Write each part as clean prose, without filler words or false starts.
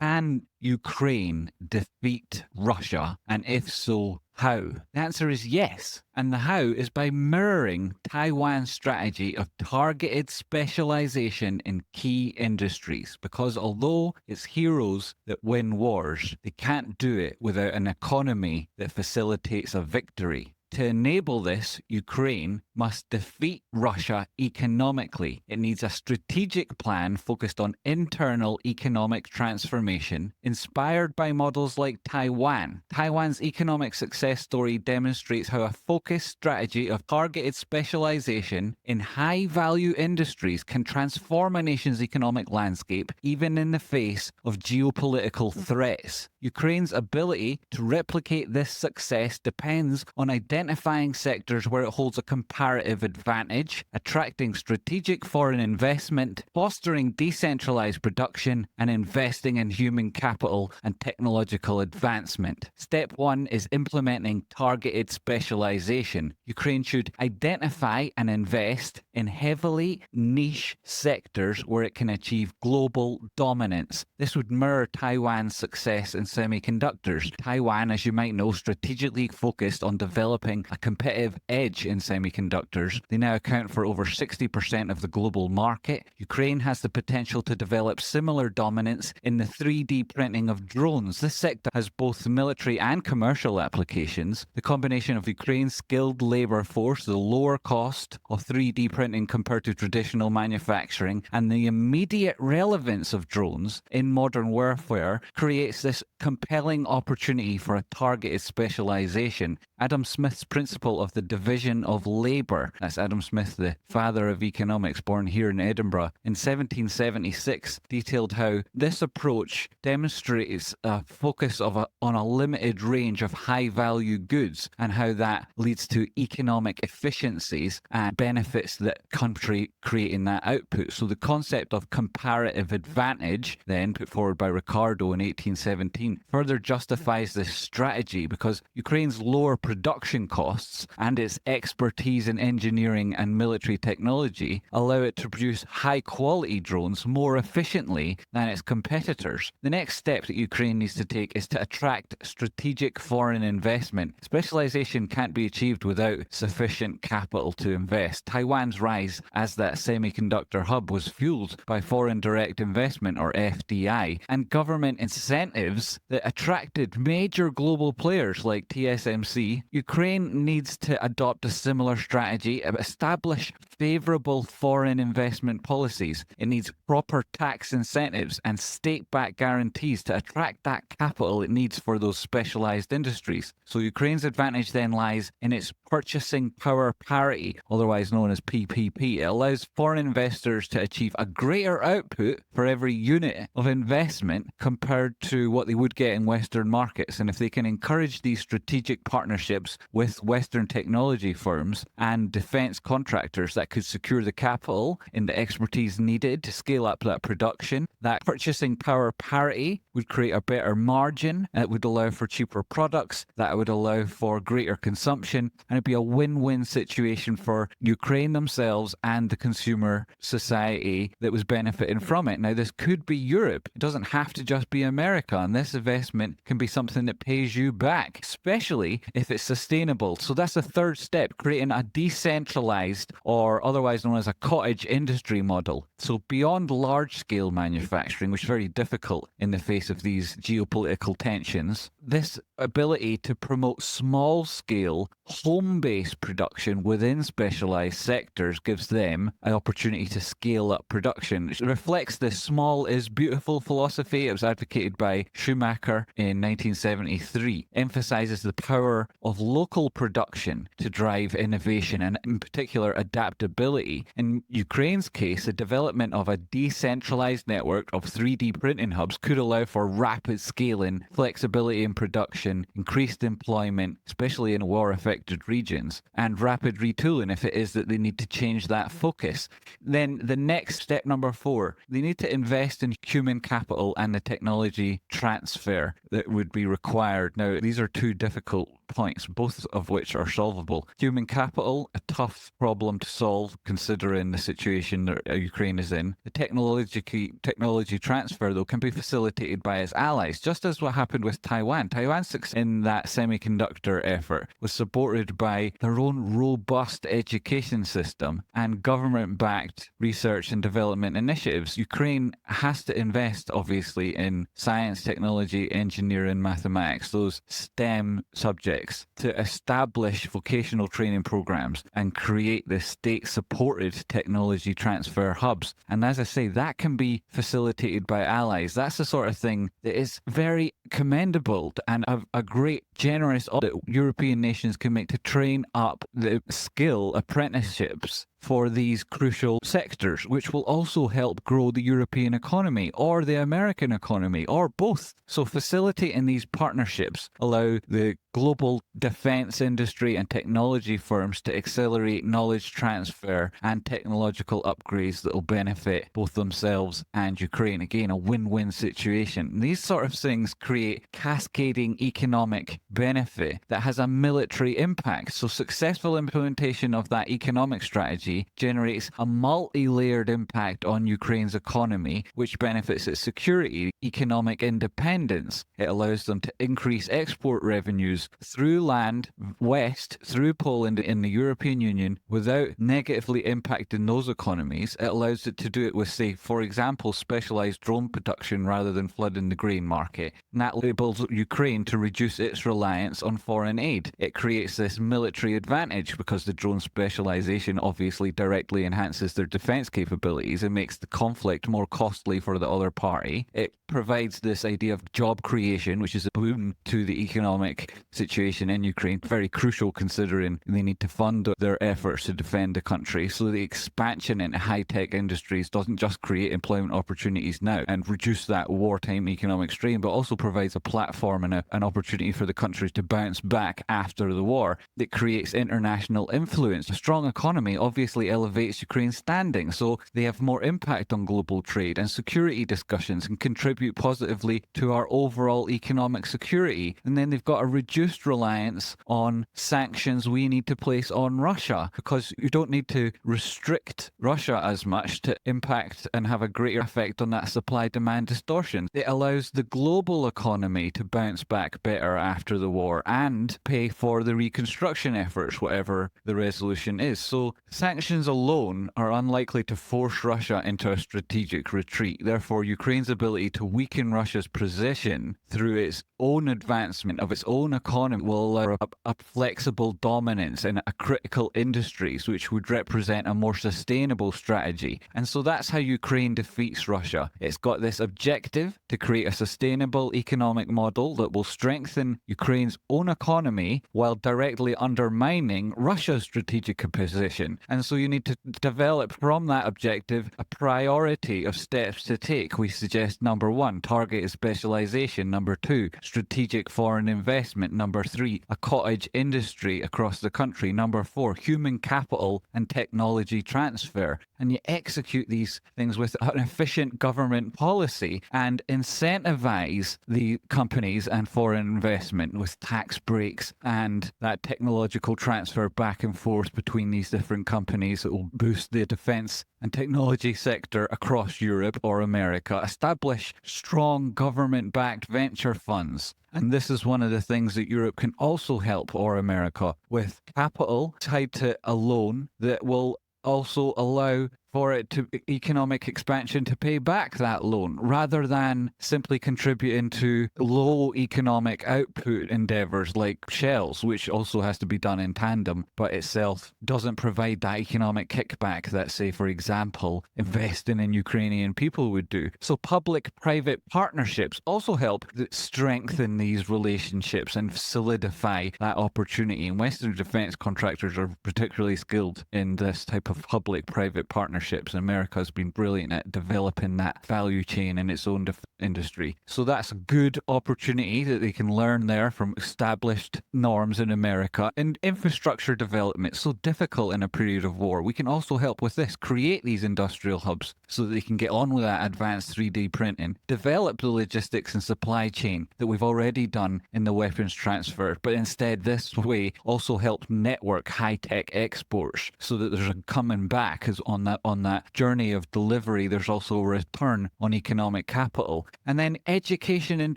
Can Ukraine defeat Russia? And if so, how? The answer is yes. And the how is by mirroring Taiwan's strategy of targeted specialization in key industries. Because although it's heroes that win wars, they can't do it without an economy that facilitates a victory. To enable this, Ukraine must defeat Russia economically. It needs a strategic plan focused on internal economic transformation, inspired by models like Taiwan. Taiwan's economic success story demonstrates how a focused strategy of targeted specialization in high-value industries can transform a nation's economic landscape, even in the face of geopolitical threats. Ukraine's ability to replicate this success depends on identifying sectors where it holds a comparative advantage, attracting strategic foreign investment, fostering decentralized production, and investing in human capital and technological advancement. Step 1 is implementing targeted specialization. Ukraine should identify and invest in heavily niche sectors where it can achieve global dominance. This would mirror Taiwan's success in semiconductors. Taiwan, as you might know, strategically focused on developing a competitive edge in semiconductors. They now account for over 60% of the global market. Ukraine has the potential to develop similar dominance in the 3D printing of drones. This sector has both military and commercial applications. The combination of Ukraine's skilled labor force, the lower cost of 3D printing compared to traditional manufacturing, and the immediate relevance of drones in modern warfare creates this compelling opportunity for a targeted specialization. Adam Smith's principle of the division of labor, that's Adam Smith, the father of economics, born here in Edinburgh in 1776, detailed how this approach demonstrates a focus on a limited range of high-value goods and how that leads to economic efficiencies and benefits that country creating that output. So the concept of comparative advantage, then put forward by Ricardo in 1817, further justifies this strategy because Ukraine's lower production costs and its expertise in engineering and military technology allow it to produce high-quality drones more efficiently than its competitors. The next step that Ukraine needs to take is to attract strategic foreign investment. Specialization can't be achieved without sufficient capital to invest. Taiwan's rise as that semiconductor hub was fueled by foreign direct investment, or FDI, and government incentives that attracted major global players like TSMC. Ukraine needs to adopt a similar strategy, establish favorable foreign investment policies. It needs proper tax incentives and state-backed guarantees to attract that capital it needs for those specialized industries. So Ukraine's advantage then lies in its purchasing power parity, otherwise known as PPP. It allows foreign investors to achieve a greater output for every unit of investment compared to what they would get in Western markets. And if they can encourage these strategic partnerships with Western technology firms and defense contractors that could secure the capital and the expertise needed to scale up that production, that purchasing power parity would create a better margin. It would allow for cheaper products. That would allow for greater consumption. And it'd be a win-win situation for Ukraine themselves and the consumer society that was benefiting from it. Now, this could be Europe. It doesn't have to just be America. And this investment can be something that pays you back, especially if it's sustainable. So that's the third step, creating a decentralized, or otherwise known as a cottage industry model. So beyond large-scale manufacturing, which is very difficult in the face of these geopolitical tensions, this ability to promote small-scale, home-based production within specialized sectors gives them an opportunity to scale up production. It reflects the small is beautiful philosophy. It was advocated by Schumacher in 1973, emphasizes the power of local production to drive innovation and in particular adaptability. In Ukraine's case, the development of a decentralized network of 3D printing hubs could allow for rapid scaling, flexibility in production, increased employment, especially in war-affected regions, and rapid retooling if it is that they need to change that focus. Then the next step, number 4, they need to invest in human capital and the technology transfer that would be required. Now, these are two difficult points, both of which are solvable. Human capital, a tough problem to solve considering the situation that Ukraine is in. The technology transfer, though, can be facilitated by its allies, just as what happened with Taiwan. Taiwan's success in that semiconductor effort was supported by their own robust education system and government-backed research and development initiatives. Ukraine has to invest, obviously, in science, technology, engineering, mathematics, those STEM subjects, to establish vocational training programs and create the state-supported technology transfer hubs. And as I say, that can be facilitated by allies. That's the sort of thing that is very commendable and a great generous offer that European nations can make to train up the skill apprenticeships for these crucial sectors, which will also help grow the European economy or the American economy or both. So facilitating these partnerships allow the global defense industry and technology firms to accelerate knowledge transfer and technological upgrades that will benefit both themselves and Ukraine. Again, a win-win situation. These sort of things create cascading economic benefit that has a military impact. So successful implementation of that economic strategy generates a multi-layered impact on Ukraine's economy, which benefits its security, economic independence. It allows them to increase export revenues through land west, through Poland in the European Union, without negatively impacting those economies. It allows it to do it with, say, for example, specialized drone production rather than flooding the grain market. And that enables Ukraine to reduce its reliance on foreign aid. It creates this military advantage because the drone specialization obviously directly enhances their defense capabilities and makes the conflict more costly for the other party. It provides this idea of job creation, which is a boon to the economic situation in Ukraine, very crucial considering they need to fund their efforts to defend the country. So the expansion into high-tech industries doesn't just create employment opportunities now and reduce that wartime economic strain, but also provides a platform and an opportunity for the country to bounce back after the war. It creates international influence. A strong economy obviously elevates Ukraine's standing, so they have more impact on global trade and security discussions and contribute positively to our overall economic security. And then they've got a reduced reliance on sanctions we need to place on Russia, because you don't need to restrict Russia as much to impact and have a greater effect on that supply-demand distortion. It allows the global economy to bounce back better after the war and pay for the reconstruction efforts, whatever the resolution is. So sanctions alone are unlikely to force Russia into a strategic retreat. Therefore, Ukraine's ability to weaken Russia's position through its own advancement of its own economy will allow a flexible dominance in a critical industries, which would represent a more sustainable strategy. And so that's how Ukraine defeats Russia. It's got this objective to create a sustainable economic model that will strengthen Ukraine's own economy while directly undermining Russia's strategic position. And so you need to develop from that objective a priority of steps to take. We suggest number 1, targeted specialization. Number 2, strategic foreign investment. Number 3, a cottage industry across the country. Number 4, human capital and technology transfer. And you execute these things with an efficient government policy and incentivize the companies and foreign investment with tax breaks and that technological transfer back and forth between these different companies that will boost the defense and technology sector across Europe or America. Establish strong government-backed venture funds. And this is one of the things that Europe can also help, or America, with capital tied to a loan that will also allow for it to economic expansion to pay back that loan, rather than simply contributing to low economic output endeavors like shells, which also has to be done in tandem, but itself doesn't provide that economic kickback that, say, for example, investing in Ukrainian people would do. So public-private partnerships also help strengthen these relationships and solidify that opportunity. And Western defense contractors are particularly skilled in this type of public-private partnership. partnerships. America has been brilliant at developing that value chain in its own industry. So that's a good opportunity that they can learn there from established norms in America. And infrastructure development, so difficult in a period of war. We can also help with this, create these industrial hubs so that they can get on with that advanced 3D printing, develop the logistics and supply chain that we've already done in the weapons transfer, but instead this way also help network high-tech exports so that there's a coming back as on that journey of delivery. There's also a return on economic capital. And then education and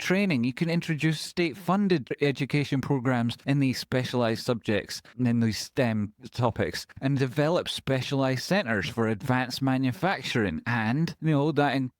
training. You can introduce state-funded education programs in these specialized subjects and in these STEM topics, and develop specialized centers for advanced manufacturing. And that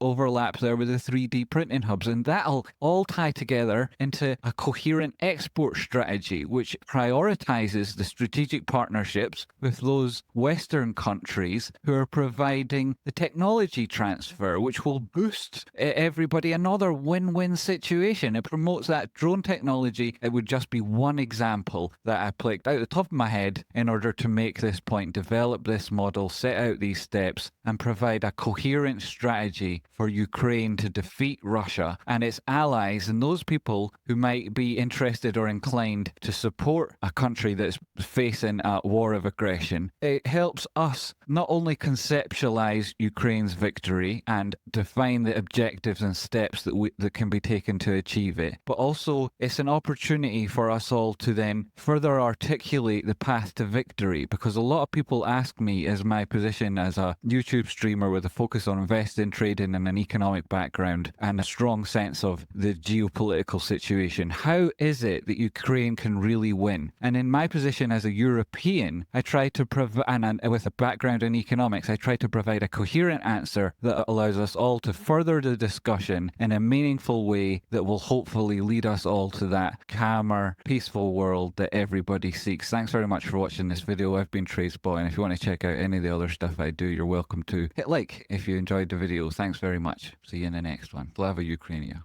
overlap there with the 3D printing hubs, and that'll all tie together into a coherent export strategy which prioritizes the strategic partnerships with those Western countries who are providing the technology transfer, which will boost everybody. Another win-win situation. It promotes that drone technology. It would just be one example that I picked out the top of my head in order to make this point, develop this model, set out these steps, and provide a coherent strategy for Ukraine to defeat Russia and its allies and those people who might be interested or inclined to support a country that's facing a war of aggression. It helps us not only conceptualize Ukraine's victory and define the objectives and steps that can be taken to achieve it, but also it's an opportunity for us all to then further articulate the path to victory, because a lot of people ask me, as my position as a YouTube streamer with a focus on investing, trading, and an economic background and a strong sense of the geopolitical situation, how is it that Ukraine can really win? And in my position as a European, I try to provide, and with a background in economics, I try to provide a coherent answer that allows us all to further the discussion in a meaningful way that will hopefully lead us all to that calmer, peaceful world that everybody seeks. Thanks very much for watching this video. I've been TradeSpot, and if you want to check out any of the other stuff I do, you're welcome to. Hit like if you enjoyed the video. Thanks very much. See you in the next one. Slava Ukrainia.